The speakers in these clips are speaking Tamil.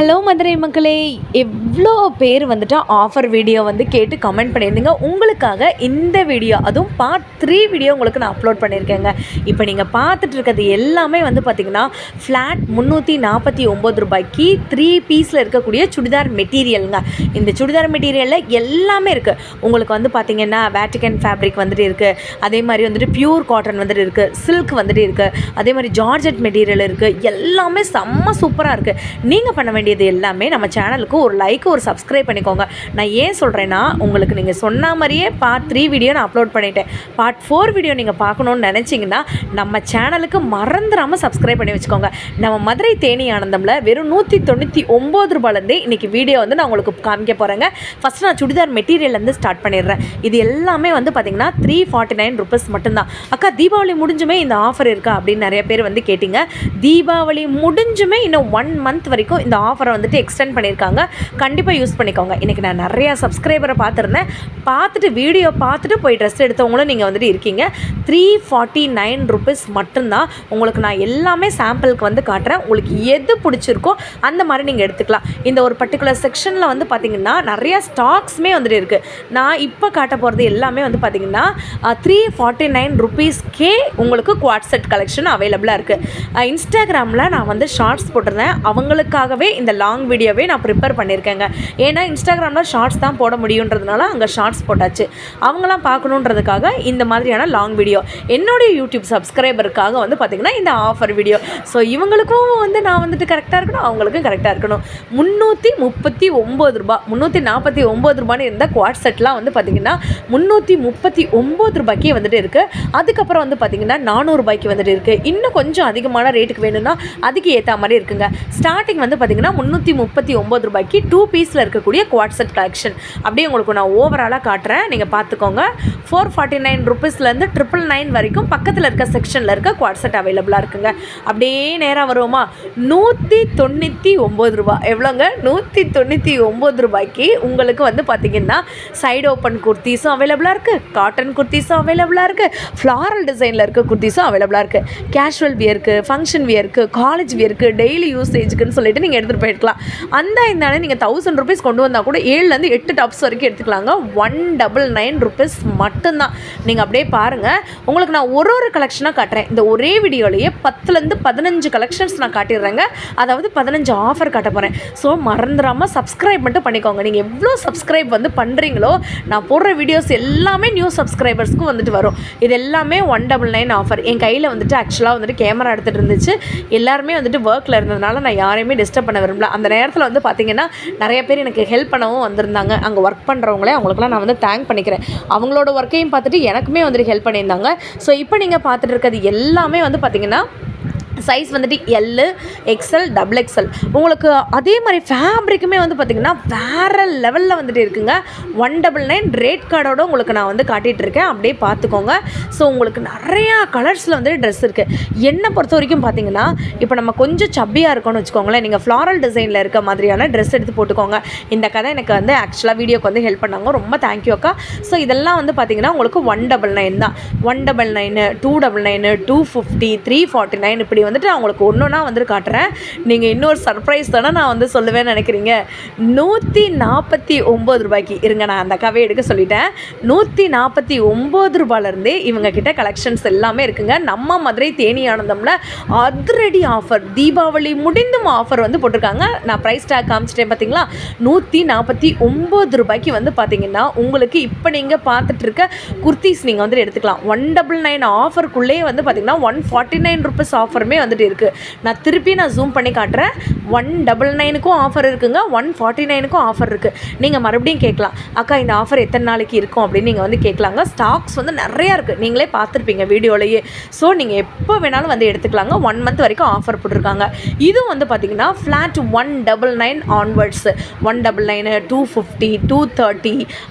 ஹலோ மதுரை மக்களே, எவ்வளோ பேர் வந்துட்டு ஆஃபர் வீடியோ வந்து கேட்டு கமெண்ட் பண்ணியிருந்தீங்க. உங்களுக்காக இந்த வீடியோ, அதுவும் பார்ட் 3 வீடியோ உங்களுக்கு நான் அப்லோட் பண்ணியிருக்கேங்க. இப்போ நீங்கள் பார்த்துட்டு இருக்கிறது எல்லாமே வந்து பார்த்திங்கன்னா ஃப்ளாட் 349 ரூபாய்க்கு 3 பீஸில் இருக்கக்கூடிய சுடிதார் மெட்டீரியலுங்க. இந்த சுடிதார் மெட்டீரியலில் எல்லாமே இருக்குது. உங்களுக்கு வந்து பார்த்திங்கன்னா வேட்டிகன் ஃபேப்ரிக் வந்துட்டு இருக்குது, அதே மாதிரி வந்துட்டு பியூர் காட்டன் வந்துட்டு இருக்குது, சில்க் வந்துட்டு இருக்குது, அதே மாதிரி ஜார்ஜெட் மெட்டீரியல் இருக்குது. எல்லாமே செம்ம சூப்பராக இருக்குது. நீங்கள் பண்ண வேண்டியது எல்லாமே நம்ம சேனலுக்கு ஒரு லைக், ஒரு சப்ஸ்கிரைப் பண்ணிக்கோங்க. நான் ஏன் சொல்கிறேன்னா, உங்களுக்கு நீங்கள் சொன்ன மாதிரியே பார்ட் 3 வீடியோ நான் அப்லோட் பண்ணிட்டேன். பார்ட் 4 வீடியோ நீங்கள் பார்க்கணுன்னு நினச்சிங்கன்னா நம்ம சேனலுக்கு மறந்துடாமல் சப்ஸ்கிரைப் பண்ணி வச்சுக்கோங்க. நம்ம மதுரை தேனி ஆனந்தமில் வெறும் 199 ரூபாயிலேருந்தே இன்றைக்கி வீடியோ வந்து நான் உங்களுக்கு காமிக்க போகிறேங்க. ஃபஸ்ட்டு நான் சுடிதார் மெட்டீரியல்லேருந்து ஸ்டார்ட் பண்ணிடுறேன். இது எல்லாமே வந்து பார்த்திங்கன்னா 349 ருபீஸ் மட்டும்தான். அக்கா, தீபாவளி முடிஞ்சுமே இந்த ஆஃபர் இருக்கா அப்படின்னு நிறைய பேர் வந்து கேட்டிங்க. தீபாவளி முடிஞ்சுமே இன்னும் 1 மந்த் வரைக்கும் இந்த ஆஃபரை வந்துட்டு எக்ஸ்டெண்ட் பண்ணியிருக்காங்க. கண்டிப்பாக யூஸ் பண்ணிக்கோங்க. இன்றைக்கி நான் நிறையா சப்ஸ்கிரைபரை பார்த்துருந்தேன். பார்த்துட்டு வீடியோ பார்த்துட்டு போய் ட்ரெஸ் எடுத்தவங்களும் நீங்கள் வந்துட்டு இருக்கீங்க. 349 ருபீஸ் மட்டும்தான். உங்களுக்கு நான் எல்லாமே சாம்பிளுக்கு வந்து காட்டுறேன். உங்களுக்கு எது பிடிச்சிருக்கோ அந்த மாதிரி நீங்கள் எடுத்துக்கலாம். இந்த ஒரு பர்டிகுலர் செக்ஷனில் வந்து பார்த்திங்கன்னா நிறையா ஸ்டாக்ஸுமே வந்துட்டு இருக்குது. நான் இப்போ காட்ட போகிறது எல்லாமே வந்து பார்த்திங்கன்னா 349 ருபீஸ்க்கே உங்களுக்கு குவாட் செட் கலெக்ஷன் அவைலபிளாக இருக்குது. இன்ஸ்டாகிராமில் நான் வந்து ஷார்ட்ஸ் போட்டிருந்தேன். அவங்களுக்காகவே இந்த லாங் வீடியோவே நான் ப்ரிப்பேர் பண்ணியிருக்கேங்க. ஏன்னா இன்ஸ்டாகிராமில் ஷார்ட்ஸ் தான் போட முடியுன்றதுனால அங்கே ஷார்ட்ஸ் போட்டாச்சு. அவங்களாம் பார்க்கணுன்றதுக்காக இந்த மாதிரியான லாங் வீடியோ என்னுடைய யூடியூப் சப்ஸ்கிரைபருக்காக வந்து பார்த்திங்கன்னா இந்த ஆஃபர் வீடியோ. ஸோ இவங்களுக்கும் வந்து நான் வந்துட்டு கரெக்டாக இருக்கணும், அவங்களுக்கும் கரெக்டாக இருக்கணும். 339 ரூபா, 349 ரூபான்னு இருந்த குவாட் செட்லாம் வந்து பார்த்திங்கன்னா 339 ரூபாய்க்கே வந்துட்டு இருக்குது. அதுக்கப்புறம் வந்து பார்த்திங்கன்னா 400 ரூபாய்க்கு வந்துட்டு இருக்குது. இன்னும் கொஞ்சம் அதிகமான ரேட்டுக்கு வேணும்னா அதுக்கு ஏற்ற மாதிரி இருக்குங்க. ஸ்டார்டிங் வந்து பார்த்திங்கன்னா 339 ரூபாய்க்கு 2 பீஸில் இருக்கக்கூடிய குவாட் செட் கலெக்ஷன் அப்படியே உங்களுக்கு நான் ஓவராலாக காட்டுறேன். நீங்கள் பார்த்துக்கோங்க. 449 ருபீஸ்லேருந்து 999 வரைக்கும் பக்கத்தில் இருக்க செக்ஷனில் இருக்க குவாட் செட் அவைலபிளாக இருக்குங்க. அப்படியே நேராக வருவோமா, 199 ரூபா. எவ்வளோங்க? 199 ரூபாய்க்கு உங்களுக்கு வந்து பார்த்திங்கன்னா சைடு ஓப்பன் குர்த்திஸும் அவைலபிளாக இருக்குது, காட்டன் குர்த்திஸும் அவைலபிளாக இருக்குது, ஃப்ளாரல் டிசைனில் இருக்க குர்த்திஸும் அவைலபிளாக இருக்குது, கேஷுவல் வியருக்கு, ஃபங்க்ஷன் வியருக்கு, காலேஜ் வியருக்கு, டெய்லி யூசேஜுக்குன்னு சொல்லிட்டு நீங்கள் எடுத்துகிட்டு போயிருக்கலாம். அந்த இந்தானே நீங்கள் 1000 ருபீஸ் கொண்டு வந்தால் கூட 7லேருந்து 8 டாப்ஸ் வரைக்கும் எடுத்துக்கலாங்க. 199 ருபீஸ் மட்டும்தான். நீங்கள் அப்படியே பாருங்கள். உங்களுக்கு நான் ஒரு கலெக்ஷனாக காட்டுறேன். இந்த ஒரே வீடியோலேயே 10லேருந்து 15 கலெக்ஷன்ஸ் நான் காட்டிடுறேங்க. அதாவது 15 ஆஃபர் காட்ட போகிறேன். ஸோ மறந்துடாமல் சப்ஸ்கிரைப் மட்டும் பண்ணிக்கோங்க. நீங்கள் எவ்வளோ சப்ஸ்கிரைப் வந்து பண்ணுறீங்களோ நான் போடுற வீடியோஸ் எல்லாமே நியூ சப்ஸ்கிரைபர்ஸ்க்கும் வந்துட்டு வரும். இது எல்லாமே 199 ஆஃபர். என் கையில் வந்துட்டு ஆக்சுவலாக வந்துட்டு கேமரா எடுத்துகிட்டு இருந்துச்சு. எல்லாருமே வந்துட்டு ஒர்க்கில் இருந்ததுனால நான் யாரையுமே டிஸ்டர்ப் பண்ண விரும்பல. அந்த நேரத்தில் வந்து பார்த்திங்கன்னா நிறைய பேர் எனக்கு ஹெல்ப் பண்ணவும் வந்திருந்தாங்க. அங்கே ஒர்க் பண்ணுறவங்களே, அவங்களுக்குலாம் நான் வந்து தேங்க் பண்ணிக்கிறேன். அவங்களோட ஒர்க்கையும் பார்த்துட்டு எனக்குமே வந்துட்டு ஹெல்ப் பண்ணியிருந்தாங்க. ஸோ இப்போ நீங்கள் பார்த்துட்டு இருக்கிறது எல்லாமே வந்து பார்த்திங்கன்னா சைஸ் வந்துட்டு எல், எக்ஸ்எல், டபுள் எக்ஸ்எல். உங்களுக்கு அதே மாதிரி ஃபேப்ரிக்குமே வந்து பார்த்திங்கன்னா வேறு லெவலில் வந்துட்டு இருக்குங்க. 199 ரேட் கார்டோடு உங்களுக்கு நான் வந்து காட்டிகிட்டு இருக்கேன். அப்படியே பார்த்துக்கோங்க. ஸோ உங்களுக்கு நிறையா கலர்ஸில் வந்துட்டு ட்ரெஸ் இருக்குது. என்னை பொறுத்த வரைக்கும் பார்த்திங்கன்னா இப்போ நம்ம கொஞ்சம் சப்பியாக இருக்கோன்னு வச்சுக்கோங்களேன், நீங்கள் ஃப்ளாரல் டிசைனில் இருக்க மாதிரியான ட்ரெஸ் எடுத்து போட்டுக்கோங்க. இந்த கதை எனக்கு வந்து ஆக்சுவலாக வீடியோக்கு வந்து ஹெல்ப் பண்ணாங்க. ரொம்ப தேங்க்யூ அக்கா. ஸோ இதெல்லாம் வந்து பார்த்திங்கன்னா உங்களுக்கு 199 தான். 199, 299, 250, 349 இப்படி வந்துட்டு நான் உங்களுக்கு ஒன்றுனா வந்துட்டு காட்டுறேன். நீங்கள் இன்னொரு சர்ப்ரைஸ் தானே நான் வந்து சொல்லுவேன்னு நினைக்கிறீங்க. 149 ரூபாய்க்கு இருங்க, நான் அந்த அக்காவே எடுக்க சொல்லிட்டேன். 149 ரூபாயிலேருந்தே இவங்க கிட்ட கலெக்ஷன்ஸ் எல்லாமே இருக்குங்க. நம்ம மதுரை தேனி ஆனந்தமில் அதிரடி ஆஃபர், தீபாவளி முடிந்தும் ஆஃபர் வந்து போட்டிருக்காங்க. நான் ப்ரைஸ் டேக் காமிச்சிட்டேன் பார்த்தீங்களா. 149 ரூபாய்க்கு வந்து பார்த்தீங்கன்னா உங்களுக்கு இப்போ நீங்கள் பார்த்துட்டு இருக்க குர்த்திஸ் நீங்கள் வந்துட்டு எடுத்துக்கலாம். 199 ஆஃபருக்குள்ளேயே வந்து பார்த்திங்கன்னா 149 ருபீஸ் ஆஃபருமே வந்துட்டு இருக்குது. நான் ஜூம் பண்ணி காட்டுறேன். 199க்கும் ஆஃபர் இருக்குங்க, 149க்கும் ஆஃபர் இருக்குது. நீங்கள் மறுபடியும் கேட்கலாம், அக்கா இந்த ஆஃபர் எத்தனை நாளைக்கு இருக்கும் அப்படின்னு நீங்கள் வந்து கேட்கலாங்க. ஸ்டாக்ஸ் வந்து நிறையா இருக்குது, நீங்களே பார்த்துருப்பீங்க வீடியோலையே. ஸோ நீங்கள் எப்போ வேணாலும் வந்து எடுத்துக்கலாங்க. 1 மந்த் வரைக்கும் ஆஃபர் போட்டிருக்காங்க. இதுவும் வந்து பார்த்திங்கன்னா ஃப்ளாட் 199 ஆன்வர்ட்ஸ், 199, 250, 230,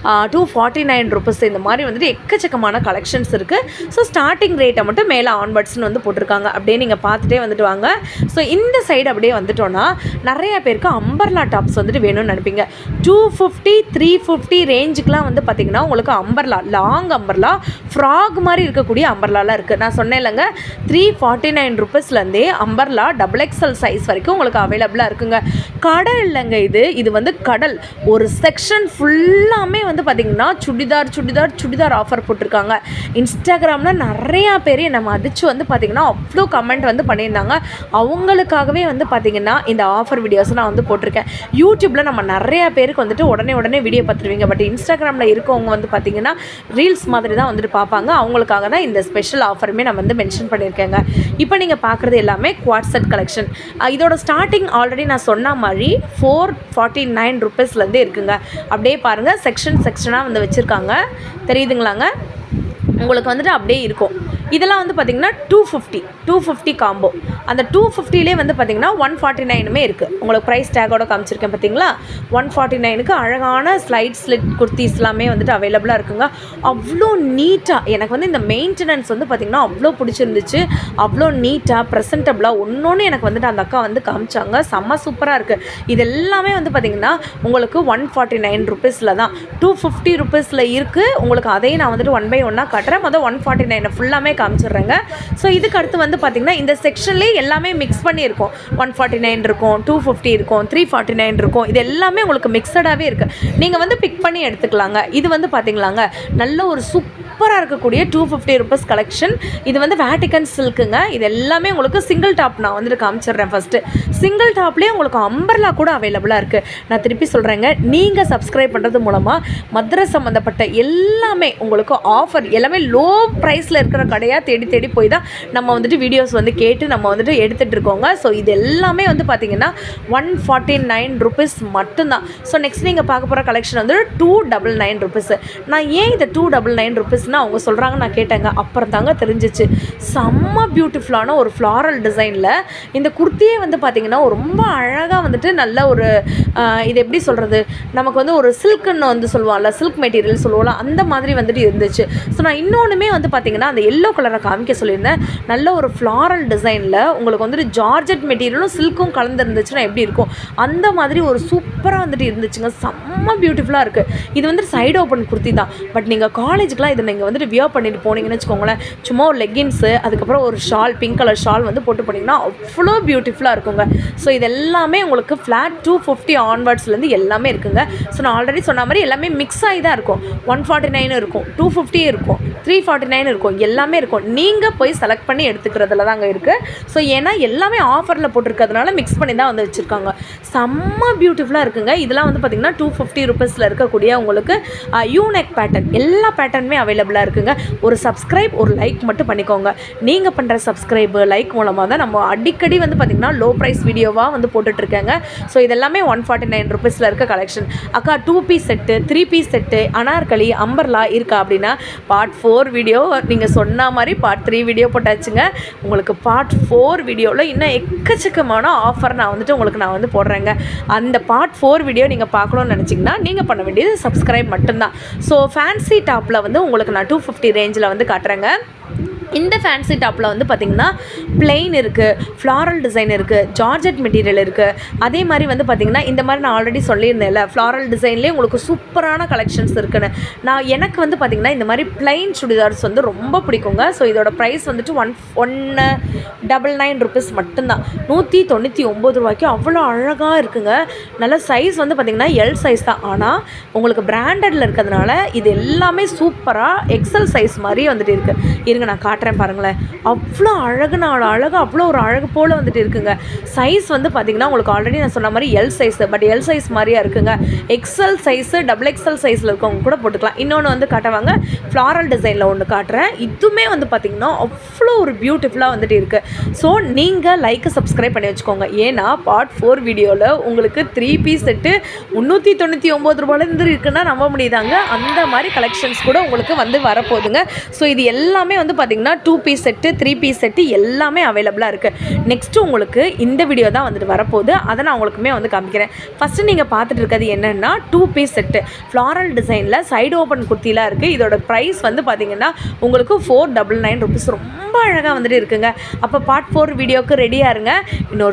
249 ருபீஸ் இந்த மாதிரி வந்துட்டு எக்கச்சக்கமான கலெக்ஷன்ஸ் இருக்குது. ஸோ ஸ்டார்டிங் ரேட்டை மட்டும் மேலே ஆன்வர்ட்ஸ்னு வந்து போட்டிருக்காங்க. அப்படியே நீங்கள் பார்த்துட்டே வந்துட்டு வாங்க. ஸோ இந்த சைடு அப்படியே வந்துட்டோன்னா நிறைய பேருக்கு அம்பர்லா டாப்ஸ் வந்துட்டு வேணும்னு நினைப்பீங்க. 250 350 ரேஞ்சுக்கெலாம் வந்து பார்த்திங்கன்னா உங்களுக்கு அம்பர்லா, லாங் அம்பர்லா, ஃப்ராக் மாதிரி இருக்கக்கூடிய அம்பர்லாலாம் இருக்குது. நான் சொன்னேன் இல்லைங்க, 349 ருபீஸ்லேருந்தே அம்பர்லா XXL சைஸ் வரைக்கும் உங்களுக்கு அவைலபிளாக இருக்குங்க. கடல் இல்லைங்க இது வந்து கடல். ஒரு செக்ஷன் ஃபுல்லாமே வந்து பார்த்திங்கன்னா சுடிதார் ஆஃபர் போட்டிருக்காங்க. இன்ஸ்டாகிராமில் நிறையா பேர் என்னை மதிச்சு வந்து பார்த்திங்கன்னா அவ்வளோ கமெண்ட் வந்து பண்ணியிருந்தாங்க. அவங்களுக்காகவே வந்து பார்த்திங்கன்னா இந்த ஆஃபர் வீடியோஸ் நான் வந்து போட்டிருக்கேன். யூடியூப்பில் நம்ம நிறையா பேருக்கு வந்துட்டு உடனே வீடியோ பார்த்துருவீங்க. பட் இன்ஸ்டாகிராமில் இருக்கவங்க வந்து பார்த்திங்கன்னா ரீல்ஸ் மாதிரி தான் வந்துட்டு பார்ப்பாங்க. அவங்களுக்காக தான் இந்த ஸ்பெஷல் ஆஃபருமே நான் வந்து மென்ஷன் பண்ணியிருக்கேங்க. இப்போ நீங்கள் பார்க்குறது எல்லாமே குவாட் செட் கலெக்ஷன். இதோட ஸ்டார்டிங் ஆல்ரெடி நான் சொன்ன மாதிரி 449 ருபீஸ்லேருந்தே இருக்குங்க. அப்படியே பாருங்கள், செக்ஷனாக வந்து வச்சுருக்காங்க, தெரியுதுங்களாங்க உங்களுக்கு வந்துட்டு அப்படியே இருக்கும். இதெல்லாம் வந்து பார்த்திங்கன்னா 250 காம்போ. அந்த 250லே வந்து பார்த்திங்கன்னா 149மே இருக்குது. உங்களுக்கு ப்ரைஸ் டேக்கோட காமிச்சிருக்கேன் பார்த்தீங்களா. 149க்கு அழகான ஸ்லிட் குர்த்திஸ் எல்லாமே வந்துட்டு அவைலபிளாக இருக்குங்க. அவ்வளோ நீட்டாக எனக்கு வந்து இந்த மெயின்டெனன்ஸ் வந்து பார்த்திங்கன்னா அவ்வளோ பிடிச்சிருந்துச்சு. அவ்வளோ நீட்டாக ப்ரெசென்டபுளாக ஒன்று எனக்கு வந்துட்டு அந்த அக்கா வந்து காமிச்சாங்க. செம்ம சூப்பராக இருக்குது. இது எல்லாமே வந்து பார்த்திங்கன்னா உங்களுக்கு 149 ருபீஸில் தான். 250 ருபீஸில் இருக்குது உங்களுக்கு. அதையும் நான் வந்துட்டு 1 by 1 காட்டுறேன். மொதல் 149 ஃபுல்லாமே காமிச்சிடுறேங்க. ஸோ இதுக்கு அடுத்து வந்து பார்த்திங்கன்னா இந்த செக்ஷன்லேயே எல்லாமே மிக்ஸ் பண்ணியிருக்கோம். 149 இருக்கும், 250 இருக்கும், 349 இருக்கும். இது எல்லாமே உங்களுக்கு மிக்சடாகவே இருக்குது. நீங்கள் வந்து பிக் பண்ணி எடுத்துக்கலாங்க. இது வந்து பார்த்திங்களாங்க நல்ல ஒரு சூப்பராக இருக்கக்கூடிய 250 ருபீஸ் கலெக்ஷன். இது வந்து வேட்டிக்கன் சில்க்குங்க. இது எல்லாமே உங்களுக்கு சிங்கிள் டாப் நான் வந்துட்டு காமிச்சிடுறேன். ஃபஸ்ட்டு சிங்கிள் டாப்லேயே உங்களுக்கு அம்பர்லா கூட அவைலபிளாக இருக்குது. நான் திருப்பி சொல்கிறேங்க, நீங்கள் சப்ஸ்கிரைப் பண்ணுறது மூலமாக மதுரை சம்மந்தப்பட்ட எல்லாமே உங்களுக்கு ஆஃபர், எல்லாமே லோ ப்ரைஸில் இருக்கிற கடையாக தேடி போய் தான் நம்ம வந்துட்டு வீடியோஸ் வந்து கேட்டு நம்ம வந்துட்டு எடுத்துகிட்டு இருக்கோங்க. ஸோ இது எல்லாமே வந்து பார்த்திங்கன்னா 149 ருபீஸ் மட்டும்தான். ஸோ நெக்ஸ்ட் நீங்கள் பார்க்க போகிற கலெக்ஷன் வந்து 299 ருபீஸ். நான் ஏன் இந்த 299 ருபீஸ்னால் அவங்க சொல்கிறாங்க நான் கேட்டேங்க. அப்புறம் தாங்க தெரிஞ்சிச்சு. செம்ம பியூட்டிஃபுல்லான ஒரு ஃப்ளாரல் டிசைனில் இந்த குர்த்தியே வந்து பார்த்திங்கன்னா ரொம்ப அழகாக வந்துட்டு நல்ல ஒரு இது எப்படி சொல்கிறது, நமக்கு வந்து ஒரு சில்க்குன்னு வந்து சொல்லுவாங்கள்ல, சில்க் மெட்டீரியல் சொல்லுவோம்ல, அந்த மாதிரி வந்துட்டு இருந்துச்சு. ஸோ நான் இன்னொன்றுமே வந்து பார்த்திங்கன்னா அந்த எல்லோ கலரை காமிக்க சொல்லியிருந்தேன். நல்ல ஒரு ஃப்ளாரல் டிசைனில் உங்களுக்கு வந்துட்டு ஜார்ஜெட் மெட்டீரியலும் சில்க்கும் கலந்துருந்துச்சுன்னா எப்படி இருக்கும், அந்த மாதிரி ஒரு சூப்பராக வந்துட்டு இருந்துச்சுங்க. செம்ம பியூட்டிஃபுல்லாக இருக்குது. இது வந்துட்டு சைடு ஓப்பன் குர்த்தி தான். பட் நீங்கள் காலேஜுக்குலாம் இதை நீங்கள் வந்துட்டு வியர் பண்ணிட்டு போனீங்கன்னு வச்சுக்கோங்களேன், சும்மா ஒரு லெகின்ஸு அதுக்கப்புறம் ஒரு ஷால், பிங்க் கலர் ஷால் வந்து போட்டு போனீங்கன்னா அவ்வளோ பியூட்டிஃபுல்லாக இருக்குங்க. ஸோ இது எல்லாமே உங்களுக்கு ஃப்ளாட் 250 ஆன்வர்ட்ஸ்லேருந்து எல்லாமே இருக்குங்க. ஸோ நான் ஆல்ரெடி சொன்ன மாதிரி எல்லாமே மிக்ஸ் ஆகி தான் இருக்கும். 149 இருக்கும், 250 இருக்கும், 349 இருக்கும், எல்லாமே இருக்கும். நீங்கள் போய் செலக்ட் பண்ணி எடுத்துக்கிறதுல தாங்க இருக்குது. ஸோ ஏன்னா எல்லாமே ஆஃபரில் போட்டிருக்கிறதுனால மிக்ஸ் பண்ணி தான் வந்து வச்சுருக்காங்க. செம்ம பியூட்டிஃபுல்லாக இருக்குங்க. இதெல்லாம் வந்து பார்த்திங்கன்னா 250 ருபீஸில் இருக்கக்கூடிய உங்களுக்கு யூனெக் பேட்டர்ன், எல்லா பேட்டர்னுமே அவைலபிளாக இருக்குங்க. ஒரு சப்ஸ்கிரைப், ஒரு லைக் மட்டும் பண்ணிக்கோங்க. நீங்கள் பண்ணுற சப்ஸ்கிரைபு, லைக் மூலமாக தான் நம்ம அடிக்கடி வந்து பார்த்திங்கன்னா லோ ப்ரைஸ் வீடியோவாக வந்து போட்டுட்ருக்கேங்க. ஸோ இதெல்லாமே 149 ருபீஸில் இருக்க கலெக்ஷன். அக்கா 2 piece set, 3 piece set, Anarkali, umbrella இருக்கா அப்படின்னா பார்ட் 4 வீடியோ நீங்கள் சொன்ன மாதிரி பார்ட் 3 வீடியோ போட்டாச்சுங்க. உங்களுக்கு பார்ட் 4 வீடியோவில் இன்னும் எக்கச்சக்கமான ஆஃபர் நான் வந்து போடுறேங்க. அந்த பார்ட் 4 வீடியோ நீங்கள் பார்க்கணுன்னு நினச்சிங்கன்னா நீங்கள் பண்ண வேண்டியது சப்ஸ்கிரைப் மட்டும்தான். ஸோ ஃபேன்சி டாப்பில் வந்து உங்களுக்கு நான் 250 ரேஞ்சில் வந்து காட்டுறேங்க. இந்த ஃபேன்சி டாப்பில் வந்து பார்த்திங்கன்னா பிளெயின் இருக்குது, ஃப்ளாரல் டிசைன் இருக்குது, ஜார்ஜெட் மெட்டீரியல் இருக்குது. அதே மாதிரி வந்து பார்த்திங்கன்னா இந்த மாதிரி நான் ஆல்ரெடி சொல்லியிருந்தேன்ல, ஃப்ளாரல் டிசைன்லேயே உங்களுக்கு சூப்பரான கலெக்ஷன்ஸ் இருக்குன்னு. எனக்கு வந்து பார்த்திங்கன்னா இந்த மாதிரி பிளெயின் சுடிதார்ஸ் வந்து ரொம்ப பிடிக்குங்க. ஸோ இதோட ப்ரைஸ் வந்துட்டு 199 ருபீஸ் மட்டும்தான். 199 ரூபாய்க்கு அவ்வளோ அழகாக இருக்குங்க. நல்ல சைஸ் வந்து பார்த்திங்கன்னா எல் சைஸ் தான். ஆனால் உங்களுக்கு பிராண்டடில் இருக்கிறதுனால இது எல்லாமே சூப்பராக எக்ஸல் சைஸ் மாதிரி வந்துட்டு இருக்குது. இருங்க நான் காட்டுறேன் பாருங்களேன். அவ்வளோ அழகு, அவ்வளோ ஒரு அழகு போல் வந்துட்டு இருக்குங்க. சைஸ் வந்து பார்த்திங்கன்னா உங்களுக்கு ஆல்ரெடி நான் சொன்ன மாதிரி L size, but L size மாதிரியா இருக்குங்க. எக்ஸல் சைஸு, XXL சைஸில் இருக்கவங்க கூட போட்டுக்கலாம். இன்னொன்று வந்து காட்டுவாங்க, ஃப்ளாரல் டிசைனில் ஒன்று காட்டுறேன். இதுவுமே வந்து பார்த்திங்கன்னா அவ்வளோ ஒரு பியூட்டிஃபுல்லாக வந்துட்டு இருக்குது. ஸோ நீங்கள் லைக்கு சப்ஸ்கிரைப் பண்ணி வச்சுக்கோங்க. ஏன்னா பார்ட் 4 வீடியோவில் உங்களுக்கு 3 பீஸ் செட்டு 399 ரூபாயிலேருந்து இருக்குன்னா நம்ப முடியுதாங்க. அந்த மாதிரி கலெக்ஷன்ஸ் கூட உங்களுக்கு வந்து வரப்போகுதுங்க. ஸோ இது எல்லாமே வந்து பார்த்திங்கன்னா பார்த்திங்கன்னா 2 பீஸ் செட்டு 3 பீஸ் செட்டு எல்லாமே அவைலபிளாக இருக்குது. நெக்ஸ்ட்டு உங்களுக்கு இந்த வீடியோ தான் வந்துட்டு வரப்போகுது, அதை நான் உங்களுக்குமே வந்து காமிக்கிறேன். ஃபஸ்ட்டு நீங்கள் பார்த்துட்டு இருக்கிறது என்னென்னா 2 பீஸ் செட்டு ஃப்ளாரல் டிசைனில் சைடு ஓப்பன் குர்த்திலாம் இருக்குது. இதோட ப்ரைஸ் வந்து பார்த்திங்கன்னா உங்களுக்கு 499 rupees. ரொம்ப அழகாக வந்துட்டு இருக்குங்க. அப்போ பார்ட் 4 வீடியோவுக்கு ரெடியாக இருங்க. இன்னொரு